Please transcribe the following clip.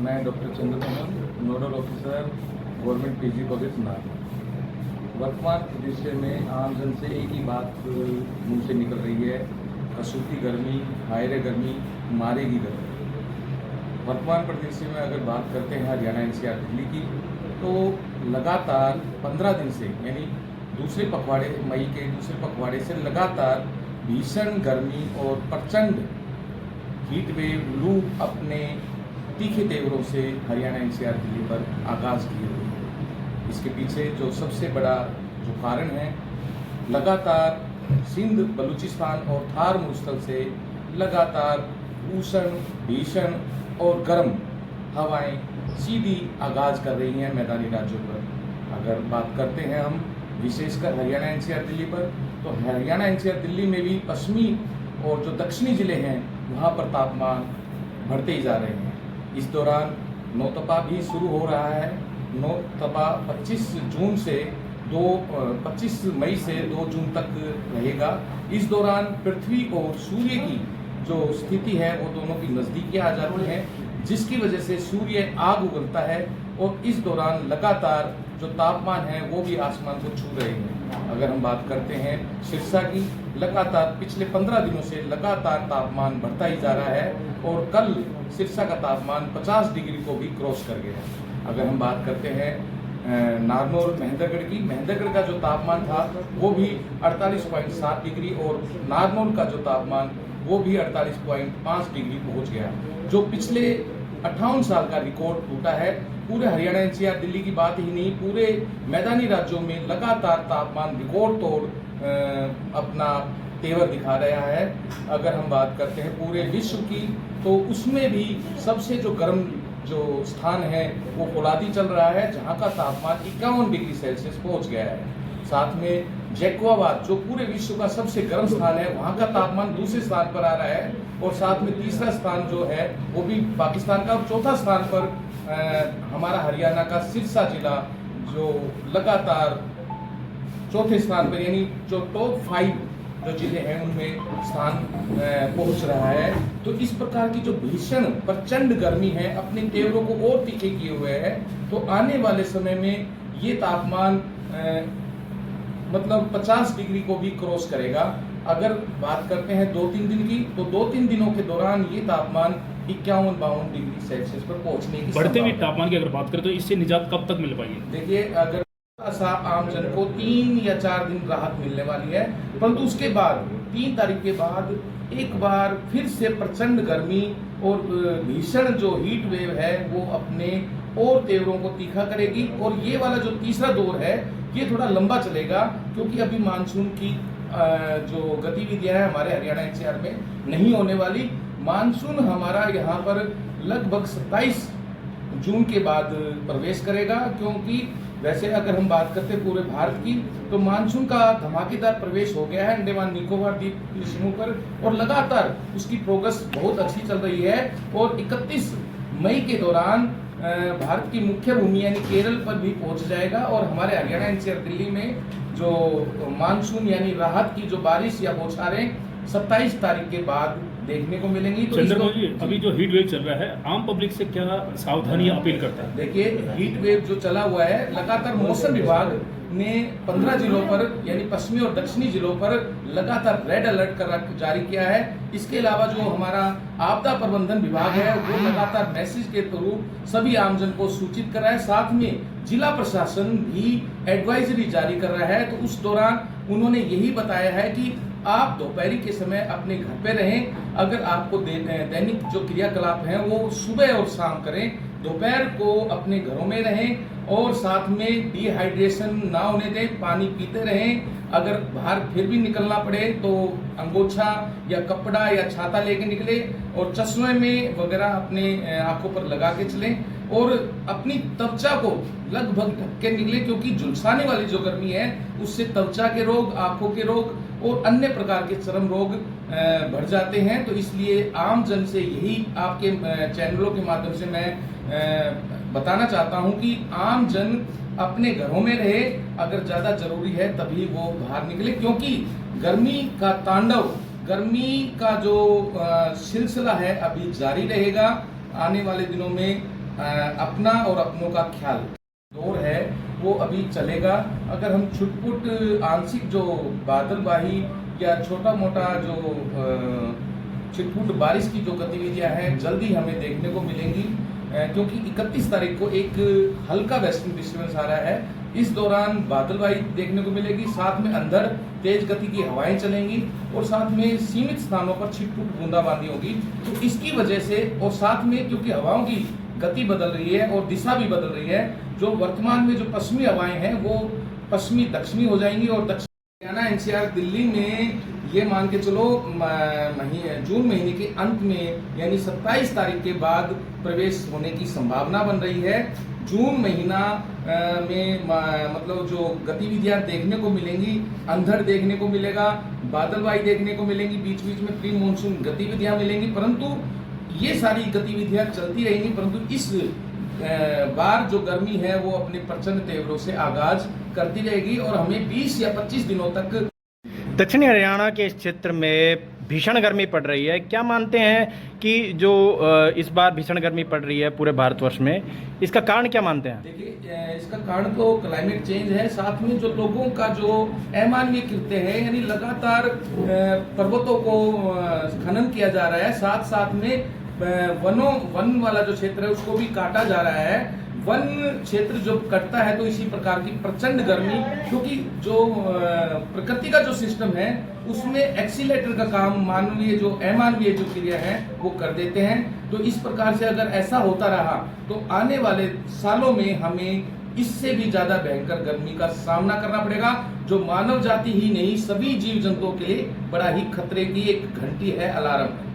मैं doctor Chandramohan, nodal officer, government PG college Nagpur. वर्तमान परिदृश्य में आम जन से एक ही बात मुंह से निकल रही है, कसूती गर्मी, हायरे गर्मी, मारेगी गर्मी। वर्तमान परिदृश्य में अगर बात करते हैं हरियाणा एनसीआर दिल्ली की, तो लगातार 15 दिन से यानी दूसरे पखवाड़े, मई के दूसरे पखवाड़े से लगातार भीषण गर्मी और प्रचंड हीट वेव लू अपने तीखे तेवरों से हरियाणा एनसीआर दिल्ली पर आगाज किए हुए हैं। इसके पीछे जो सबसे बड़ा जो कारण है, लगातार सिंध, बलूचिस्तान और थार मरुस्थल से लगातार उष्ण, भीषण और गर्म हवाएं सीधी आगाज कर रही हैं मैदानी राज्यों पर। अगर बात करते हैं हम विशेषकर हरियाणा एनसीआर दिल्ली पर, तो हरियाणा एनसीआर दिल्ली में भी पश्चिमी और जो दक्षिणी जिले हैं वहाँ पर तापमान बढ़ते ही जा रहे हैं। इस दौरान नौतपा भी शुरू हो रहा है। नौतपा 25 मई से 2 जून तक रहेगा। इस दौरान पृथ्वी और सूर्य की जो स्थिति है वो दोनों की नज़दीकी आ जाती है, जिसकी वजह से सूर्य आग उगलता है और इस दौरान लगातार जो तापमान है वो भी आसमान को छू रहे हैं। अगर हम बात करते हैं सिरसा की, लगातार पिछले 15 दिनों से लगातार तापमान बढ़ता ही जा रहा है और कल सिरसा का तापमान 50 डिग्री को भी क्रॉस कर गया। अगर हम बात करते हैं नारनौल महेंद्रगढ़ की, महेंद्रगढ़ का जो तापमान था वो भी 48.7 डिग्री और नारनौल का जो तापमान वो भी 48.5 डिग्री पहुंच गया, जो पिछले 58 साल का रिकॉर्ड टूटा है। पूरे हरियाणा एनसीआर दिल्ली की बात ही नहीं, पूरे मैदानी राज्यों में लगातार तापमान रिकॉर्ड तोड़ अपना तेवर दिखा रहा है। अगर हम बात करते हैं पूरे विश्व की, तो उसमें भी सबसे जो गर्म जो स्थान है वो पोलादी चल रहा है, जहां का तापमान 51 डिग्री सेल्सियस पहुंच गया है। साथ में जैकोबाद जो पूरे विश्व का सबसे गर्म स्थान है, वहां का तापमान दूसरे स्थान पर आ रहा है और साथ में तीसरा स्थान जो है वो भी पाकिस्तान का, और चौथा स्थान पर हमारा हरियाणा का सिरसा जिला जो लगातार चौथे स्थान पर, यानी जो टॉप 5 जो जिले हैं उनमें स्थान पहुंच रहा है। तो इस प्रकार की जो भीषण प्रचंड गर्मी है अपने तेवरों को और तीखे किए हुए है। तो आने वाले समय में ये तापमान मतलब 50 डिग्री को भी क्रॉस करेगा। अगर बात करते हैं 2-3 दिन की, तो 2-3 दिनों के दौरान ये तापमान 51-52 डिग्री सेल्सियस पर पहुंचने की बढ़ते हुए तापमान की अगर बात करें तो इससे निजात कब तक मिल पाएगी? देखिए, अगर ऐसा आम जन को 3 या 4 दिन राहत मिलने वाली है, परंतु उसके बाद 3 तारीख के बाद एक बार फिर से प्रचंड गर्मी और भीषण जो हीट वेव है वो अपने और तेवरों को तीखा करेगी। और ये वाला जो तीसरा दौर है ये थोड़ा लंबा चलेगा, क्योंकि अभी मानसून की जो गतिविधियां हैं हमारे हरियाणा एनसीआर में नहीं होने वाली। मानसून हमारा यहाँ पर लगभग 27 जून के बाद प्रवेश करेगा, क्योंकि वैसे अगर हम बात करते हैं पूरे भारत की, तो मानसून का धमाकेदार प्रवेश हो गया है अंडमान निकोबार द्वीप समूह पर और लगातार उसकी प्रोग्रेस बहुत अच्छी चल रही है। और 31 मई के दौरान भारत की मुख्य भूमि यानी केरल पर भी पहुंच जाएगा और हमारे हरियाणा एनसीआर दिल्ली में जो मानसून यानी राहत की जो बारिश या बौछारें 27 तारीख के बाद देखने को मिलेंगी। तो चंद्रमोहन जी, अभी जो हीट वेव चल रहा है, आम पब्लिक से क्या सावधानी अपील करता है? देखिए, हीट वेव जो चला हुआ है, लगातार मौसम विभाग ने 15 जिलों पर यानी पश्चिमी और दक्षिणी जिलों पर लगातार रेड अलर्ट कर जारी किया है। इसके अलावा जो हमारा आपदा प्रबंधन विभाग है वो लगातार मैसेज के थ्रू सभी आमजन को सूचित कर रहा है। साथ में जिला प्रशासन भी एडवाइजरी जारी कर रहा है। तो उस दौरान उन्होंने यही बताया है कि आप दोपहरी के समय अपने घर पे रहें। अगर आपको दैनिक जो क्रियाकलाप हैं वो सुबह और शाम करें, दोपहर को अपने घरों में रहें और साथ में डिहाइड्रेशन ना होने दें, पानी पीते रहें। अगर बाहर फिर भी निकलना पड़े तो अंगोछा या कपड़ा या छाता लेके निकले और चश्मे में वगैरह अपने आंखों पर लगा के चलें और अपनी त्वचा को लगभग ढक के निकले, क्योंकि झुलसाने वाली जो गर्मी है उससे त्वचा के रोग, आंखों के रोग और अन्य प्रकार के चर्म रोग बढ़ जाते हैं। तो इसलिए आम जन से यही आपके चैनलों के माध्यम से मैं बताना चाहता हूं कि आम जन अपने घरों में रहे, अगर ज्यादा जरूरी है तभी वो बाहर निकले, क्योंकि गर्मी का तांडव, गर्मी का जो सिलसिला है अभी जारी रहेगा। आने वाले दिनों में अपना और अपनों का ख्याल दौर है वो अभी चलेगा। अगर हम छुटपुट आंशिक जो बादलवाही या छोटा मोटा जो छिटपुट बारिश की जो गतिविधियां हैं जल्दी हमें देखने को मिलेंगी, क्योंकि 31 तारीख को एक हल्का वेस्टर्न डिस्टर्बेंस आ रहा है। इस दौरान बादलवाही देखने को मिलेगी, साथ में अंदर तेज गति की हवाएं चलेंगी और साथ में सीमित स्थानों पर छिटपुट बूंदाबांदी होगी। तो इसकी वजह से और साथ में क्योंकि हवाओं की गति बदल रही है और दिशा भी बदल रही है, जो वर्तमान में जो पश्चिमी हवाएं हैं वो पश्चिमी दक्षिणी हो जाएंगी और दक्षिण हरियाणा एनसीआर दिल्ली में ये मान के चलो जून महीने के अंत में यानी 27 तारीख के बाद प्रवेश होने की संभावना बन रही है। जून महीना में मतलब जो गतिविधियां देखने को मिलेंगी, अंधड़ देखने को मिलेगा, बादलवाही देखने को मिलेंगी, बीच बीच में प्री मानसून गतिविधियां मिलेंगी, परंतु ये सारी गतिविधियां चलती रहेंगी। परंतु इस बार जो गर्मी है वो अपने प्रचंड तेवरों से आगाज करती रहेगी और हमें 20 या 25 दिनों तक दक्षिणी हरियाणा के इस क्षेत्र में भीषण गर्मी पड़ रही है। क्या मानते हैं कि जो इस बार भीषण गर्मी पड़ रही है पूरे भारतवर्ष में, इसका कारण क्या मानते हैं? देखिए, इसका कारण तो क्लाइमेट चेंज है, साथ में जो लोगों का जो अमानवीय कृत्य है, यानी लगातार पर्वतों को खनन किया जा रहा है, साथ साथ में वन वाला जो क्षेत्र है उसको भी काटा जा रहा है। वन क्षेत्र जो कटता है तो इसी प्रकार की प्रचंड गर्मी, क्योंकि जो प्रकृति का जो सिस्टम है उसमें एक्सीलेटर का काम मानवीय जो अमानवीय जो क्रिया है वो कर देते हैं। तो इस प्रकार से अगर ऐसा होता रहा तो आने वाले सालों में हमें इससे भी ज्यादा भयंकर गर्मी का सामना करना पड़ेगा, जो मानव जाति ही नहीं सभी जीव जंतुओं के लिए बड़ा ही खतरे की एक घंटी है, अलार्म है।